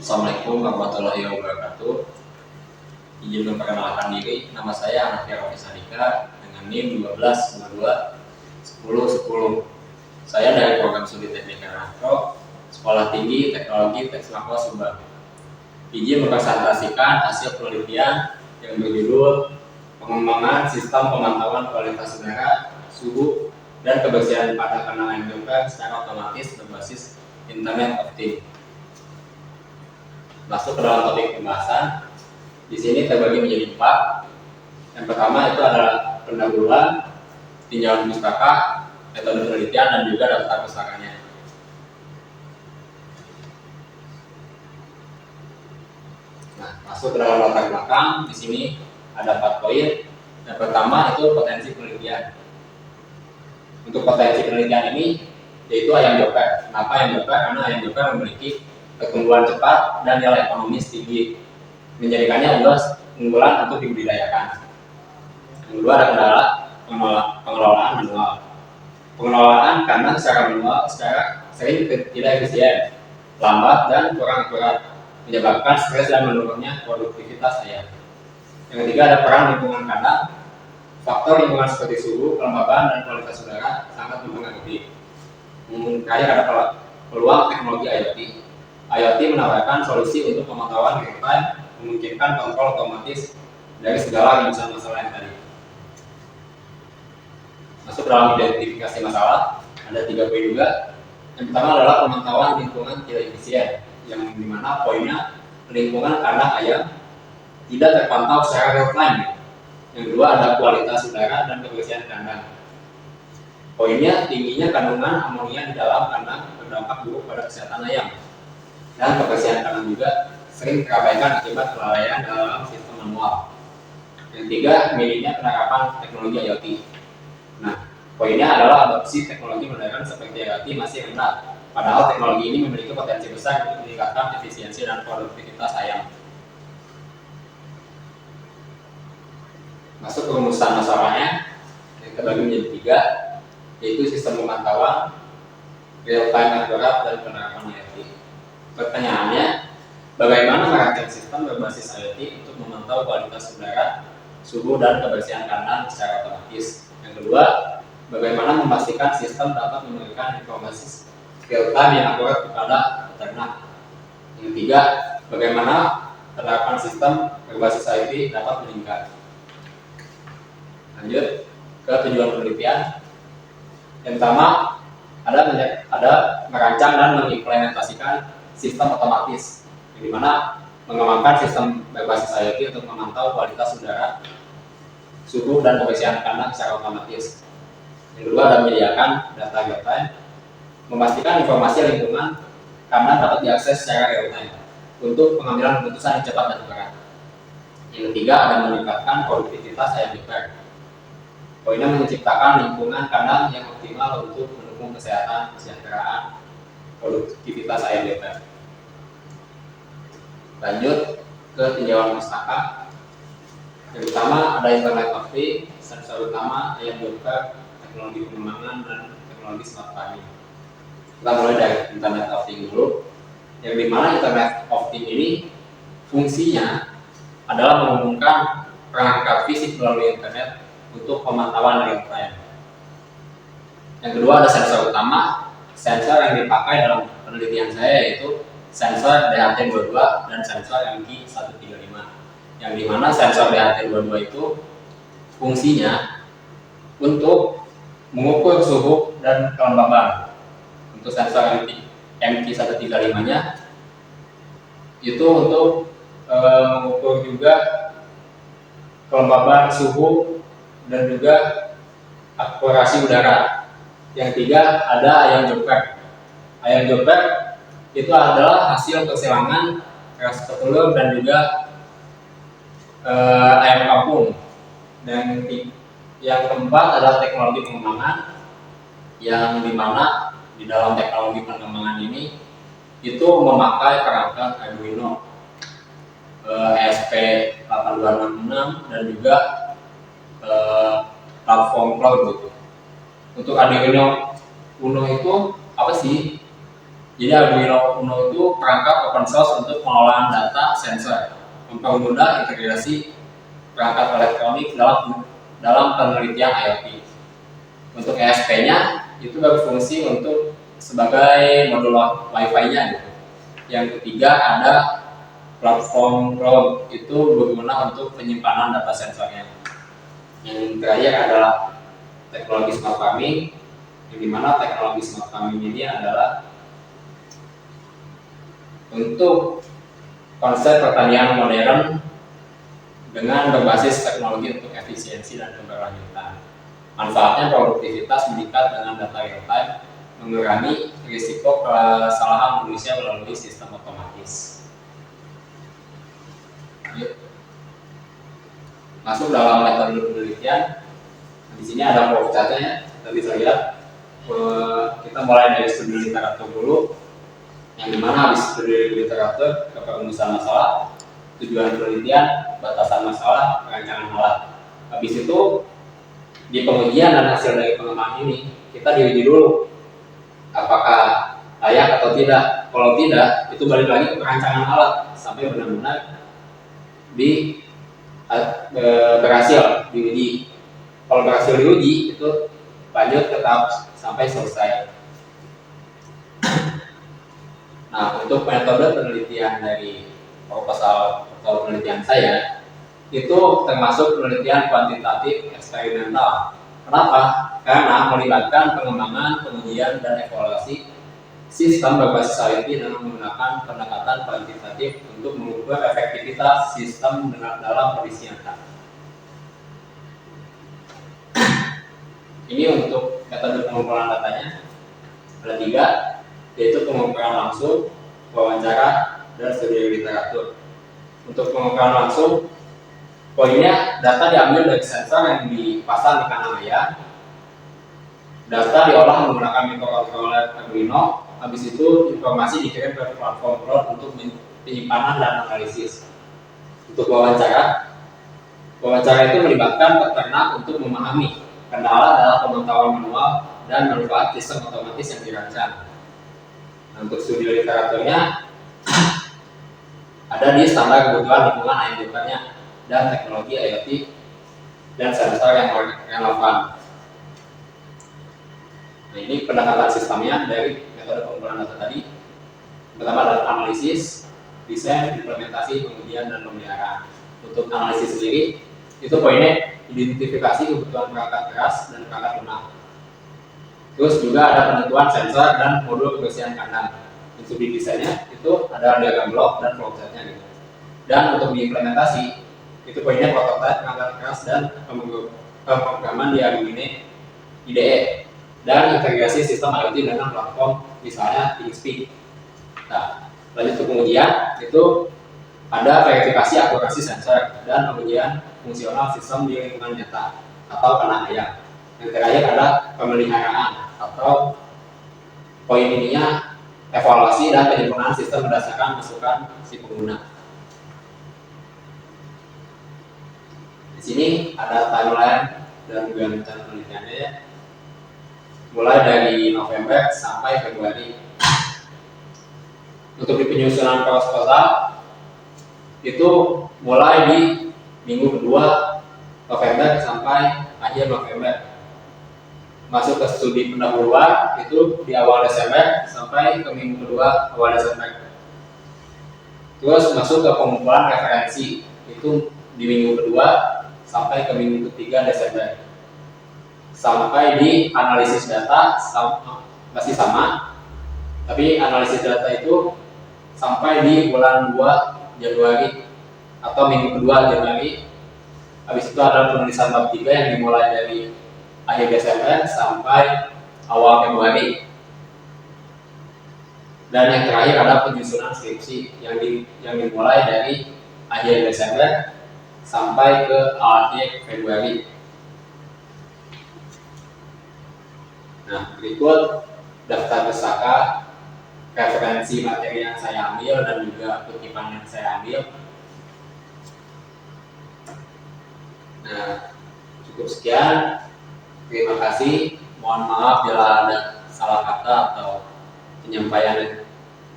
Assalamualaikum warahmatullahi wabarakatuh. Izin memperkenalkan diri, nama saya Anafia Rofi Sadika dengan NIM 12921010. Saya dari program studi teknik elektro, Sekolah Tinggi Teknologi Teknokro Subang. Izin mempresentasikan hasil penelitian yang berjudul pengembangan sistem pemantauan kualitas udara, suhu, dan kebersihan pada kanal MDP secara otomatis berbasis Internet of Things. Masuk ke dalam topik pembahasan. Di sini terbagi menjadi 4. Yang pertama itu adalah pendahuluan, tinjauan pustaka, metode penelitian, dan juga daftar pustakanya. Nah, masuk ke dalam latar belakang. Di sini ada 4 poin. Yang pertama itu potensi penelitian. Untuk potensi penelitian ini yaitu ayam joker. Kenapa ayam joker? Karena ayam joker memiliki pertumbuhan cepat dan nilai ekonomis tinggi, menjadikannya unggulan untuk dibudidayakan. Yang kedua ada kendala pengelolaan manual. Pengelolaan karena secara manual sering tidak efisien, lambat, dan kurang akurat, menyebabkan stres dan menurunnya produktivitas ayam. Yang ketiga ada peran lingkungan kandang. Faktor lingkungan seperti suhu, kelembaban, dan kualitas udara sangat mempengaruhi. Terakhir ada peluang teknologi IoT. IoT menawarkan solusi untuk pemantauan real time, memungkinkan kontrol otomatis dari segala rintangan masalah yang tadi. Masuk dalam identifikasi masalah, ada 3 poin juga. Yang pertama adalah pemantauan lingkungan tidak efisien, yang dimana poinnya lingkungan kandang ayam tidak terpantau secara real time. Yang kedua ada kualitas udara dan kebersihan kandang. Poinnya tingginya kandungan amonia di dalam kandang berdampak buruk pada kesehatan ayam. Dan kebersihan kandang juga sering terabaikan akibat kelalaian dalam sistem manual. Yang ketiga, minimnya penerapan teknologi IoT. Nah, poinnya adalah adopsi teknologi modern seperti IoT masih rendah. Padahal teknologi ini memiliki potensi besar untuk meningkatkan efisiensi dan produktivitas ayam. Masuk ke rumusan masalahnya, yang terbagi menjadi 3, yaitu sistem pemantauan, real time akurat, dan penerapan IoT. Pertanyaannya, bagaimana merancang sistem berbasis IoT untuk memantau kualitas udara, suhu, dan kebersihan kandang secara otomatis? Yang kedua, bagaimana memastikan sistem dapat memberikan informasi real time yang akurat kepada peternak? Yang ketiga, bagaimana penerapan sistem berbasis IoT dapat meningkat? Lanjut ke tujuan penelitian. Yang pertama, ada merancang dan mengimplementasikan sistem otomatis, di mana mengembangkan sistem berbasis IoT untuk memantau kualitas udara, suhu, dan kebersihan kandang secara otomatis. Yang kedua adalah menyediakan data real time, memastikan informasi lingkungan kandang dapat diakses secara real time untuk pengambilan keputusan yang cepat dan akurat. Yang ketiga ada meningkatkan produktivitas ayam joker. Poinnya menciptakan lingkungan kandang yang optimal untuk mendukung kesehatan, kesejahteraan, produktivitas ayam joker. Lanjut ke tinjauan pustaka. Yang pertama ada Internet of Things, sensor utama, ayam joker, teknologi pengembangan, dan teknologi smart farming. Kita mulai dari Internet of Things dulu. Yang dimana Internet of Things ini fungsinya adalah menghubungkan perangkat fisik melalui internet untuk pemantauan real time. Yang kedua ada sensor utama. Sensor yang dipakai dalam penelitian saya yaitu sensor DHT22 dan sensor MQ135. Yang dimana sensor DHT22 itu fungsinya untuk mengukur suhu dan kelembaban. Untuk sensor MQ135-nya itu untuk mengukur juga kelembaban suhu dan juga akurasi udara. Yang ketiga ada ayam joker. Ayam joker itu adalah hasil persilangan ras petelur dan juga ayam kampung. Dan yang keempat adalah teknologi pengembangan, yang dimana di dalam teknologi pengembangan ini itu memakai perangkat Arduino ESP8266 dan juga platform cloud gitu. Untuk Arduino Uno itu apa sih? Jadi Arduino Uno itu perangkat open source untuk pengolahan data sensor, mempermudah integrasi perangkat elektronik dalam penelitian IoT. Untuk ESP-nya itu berfungsi untuk sebagai modul Wi-Fi-nya gitu. Yang ketiga ada platform cloud, itu berguna untuk penyimpanan data sensornya. Yang terakhir adalah teknologi smart farming, yang dimana teknologi smart farming ini adalah untuk konsep pertanian modern dengan berbasis teknologi untuk efisiensi dan keberlanjutan. Manfaatnya produktivitas meningkat dengan data real time, mengurangi risiko kesalahan manusia melalui sistem otomatis. Masuk dalam metode penelitian. Di sini ada flowchartnya, kita bisa lihat. Kita mulai dari studi literatur dulu, yang dimana habis studi literatur ke perumusan masalah, tujuan penelitian, batasan masalah, perancangan alat. Habis itu di pengujian dan hasil dari pengembangan ini kita diuji dulu apakah layak atau tidak. Kalau tidak, itu balik lagi ke perancangan alat sampai benar-benar berhasil diuji. Kalau berhasil diuji itu lanjut ke tahap sampai selesai. Nah, untuk metode penelitian dari proposal penelitian saya itu termasuk penelitian kuantitatif eksperimental. Kenapa? Karena melibatkan pengembangan, pengujian, dan evaluasi sistem berbasis IoT dengan menggunakan pendekatan kuantitatif untuk mengukur efektivitas sistem dalam kondisi nyata. Ini untuk metode pengumpulan datanya ada 3, yaitu pengumpulan langsung, wawancara, dan studi literatur. Untuk pengumpulan langsung, poinnya data diambil dari sensor yang dipasang di kanan layar. Data diolah menggunakan mikrokontroler Arduino. Habis itu informasi dikirim ke platform cloud untuk penyimpanan dan analisis. Untuk wawancara itu melibatkan peternak untuk memahami kendala dalam pemantauan manual dan manfaat sistem otomatis yang dirancang. Nah, untuk studi literaturnya ada di standar kebutuhan lingkungan ayam dan teknologi IoT dan sensor yang relevan. Nah, ini pendekatan sistemnya dari metode pengumpulan data tadi. Pertama adalah analisis, desain, implementasi, pengujian, dan pemeliharaan. Untuk analisis sendiri, itu poinnya identifikasi kebutuhan perangkat keras dan perangkat lunak. Terus juga ada penentuan sensor dan modul kebersihan kandang. Untuk di desainnya itu ada diagram blok dan flowchartnya gitu. Dan untuk diimplementasi itu poinnya prototipe perangkat keras dan pemrograman di Arduino IDE dan integrasi sistem IoT dengan platform misalnya ThinkSpeed. Nah, lanjut ke pengujian itu ada verifikasi akurasi sensor dan pengujian fungsional sistem di lingkungan nyata atau kena ayam. Yang terakhir ada pemeliharaan atau poin ininya evaluasi dan penyempurnaan sistem berdasarkan masukan si pengguna. Di sini ada timeline dan granularitas penelitiannya ya. Mulai dari November sampai Februari. Untuk di penyusunan proposal itu mulai di minggu kedua November sampai akhir November. Masuk ke studi pendahuluan itu di awal Desember sampai ke minggu kedua awal Desember. Terus masuk ke pengumpulan referensi itu di minggu kedua sampai ke minggu ketiga Desember. Sampai di analisis data masih sama, tapi analisis data itu sampai di bulan 2 Januari atau minggu kedua Januari. Habis itu ada penulisan bab 3 yang dimulai dari akhir Desember sampai awal Februari. Dan yang terakhir ada penyusunan skripsi yang dimulai dari akhir Desember sampai ke akhir Februari. Nah, berikut daftar pesaka, referensi materi yang saya ambil dan juga kutipan yang saya ambil. Nah, cukup sekian. Terima kasih. Mohon maaf bila ada salah kata atau penyampaian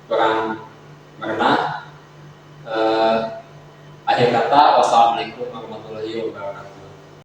kurang berkenan. Akhir kata, wassalamualaikum warahmatullahi wabarakatuh.